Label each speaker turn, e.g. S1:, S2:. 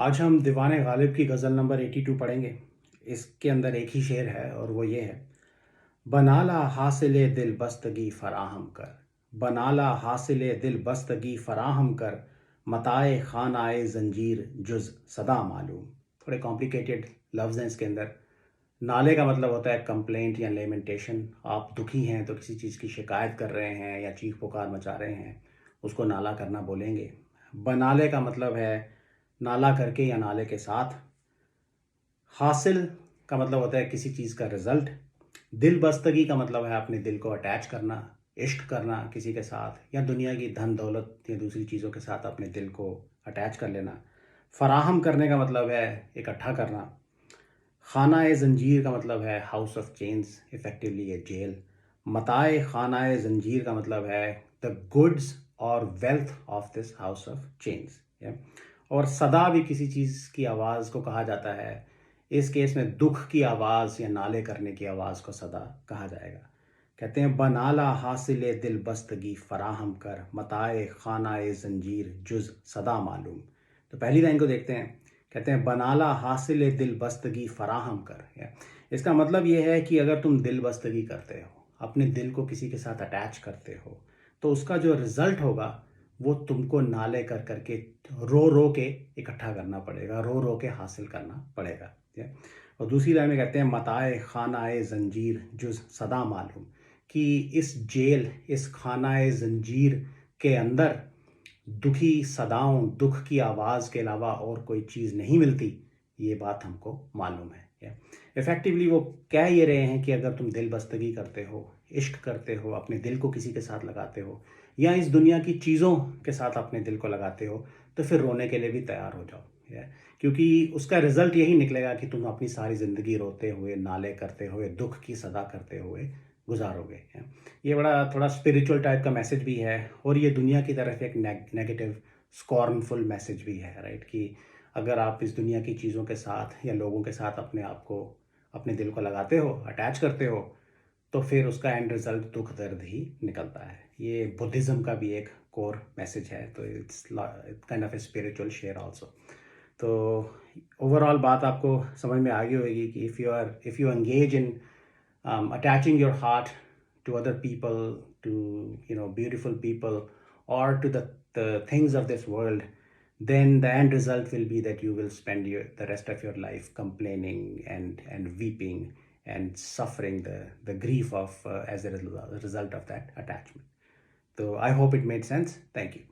S1: आज हम दीवाने गालिब की गज़ल नंबर 82 पढ़ेंगे। इसके अंदर एक ही शेर है और वो ये है, बनाला हासिले दिल बस्तगी फ़राहम कर, बनाला हासिले दिल बस्तगी फ़राहम कर, मताए खानाए ज़ंजीर जुज़ सदा मालूम। थोड़े कॉम्प्लिकेटेड लफ्ज़ हैं इसके अंदर। नाले का मतलब होता है कंप्लेंट या लेमेंटेशन। आप दुखी हैं तो किसी चीज़ की शिकायत कर रहे हैं या चीख पुकार मचा रहे हैं, उसको नाला करना बोलेंगे। बनाले का मतलब है नाला करके या नाले के साथ। हासिल का मतलब होता है किसी चीज़ का रिज़ल्ट। दिल बस्तगी का मतलब है अपने दिल को अटैच करना, इश्क करना किसी के साथ, या दुनिया की धन दौलत या दूसरी चीज़ों के साथ अपने दिल को अटैच कर लेना। फ़राहम करने का मतलब है इकट्ठा करना। खाना ए ज़ंजीर का मतलब है हाउस ऑफ चेन्स, इफ़ेक्टिवली ये जेल। मताए खाना ए ज़ंजीर का मतलब है द गुड्स और wealth of this house of chains. और सदा भी किसी चीज़ की आवाज़ को कहा जाता है। इस केस में दुख की आवाज़ या नाले करने की आवाज़ को सदा कहा जाएगा। कहते हैं, बनाला हासिले दिल बस्तगी फ़राहम कर, मताए खाना ए ज़ंजीर जुज़ सदा मालूम। तो पहली लाइन को देखते हैं। कहते हैं, बनाला हासिल दिल बस्तगी फ़राहम कर। इसका मतलब ये है कि अगर तुम दिल बस्तगी करते हो, अपने दिल को किसी के साथ अटैच करते हो, तो उसका जो रिज़ल्ट होगा वो तुमको नाले कर करके रो रो के इकट्ठा करना पड़ेगा, रो रो के हासिल करना पड़ेगा। ठीक है। और दूसरी लाइन में कहते हैं, मताए खानाए ज़ंजीर जुज़ सदा मालूम, कि इस जेल, इस खानाए ज़ंजीर के अंदर दुखी सदाओं, दुख की आवाज़ के अलावा और कोई चीज़ नहीं मिलती, ये बात हमको मालूम है। इफ़ेक्टिवली वो कह ये रहे हैं कि अगर तुम दिल बस्तगी करते हो, इश्क करते हो, अपने दिल को किसी के साथ लगाते हो, या इस दुनिया की चीज़ों के साथ अपने दिल को लगाते हो, तो फिर रोने के लिए भी तैयार हो जाओ। क्योंकि उसका रिज़ल्ट यही निकलेगा कि तुम अपनी सारी ज़िंदगी रोते हुए, नाले करते हुए, दुख की सदा करते हुए गुजारोगे। ये बड़ा थोड़ा स्पिरिचुअल टाइप का मैसेज भी है, और ये दुनिया की तरफ एक नेगेटिव स्कॉर्नफुल मैसेज भी है, राइट? कि अगर आप इस दुनिया की चीज़ों के साथ या लोगों के साथ अपने आप को, अपने दिल को लगाते हो, अटैच करते हो, तो फिर उसका एंड रिज़ल्ट दुख दर्द ही निकलता है। ये बुद्धिज़्म का भी एक कोर मैसेज है, तो it's kind of a spiritual share also. तो ओवरऑल बात आपको समझ में आ गई होगी कि if you engage in attaching your heart to other people, to beautiful people, or to the things of this world, then the end result will be that you will spend the rest of your life complaining and weeping and suffering the grief of as a result of that attachment. So I hope it made sense. Thank you.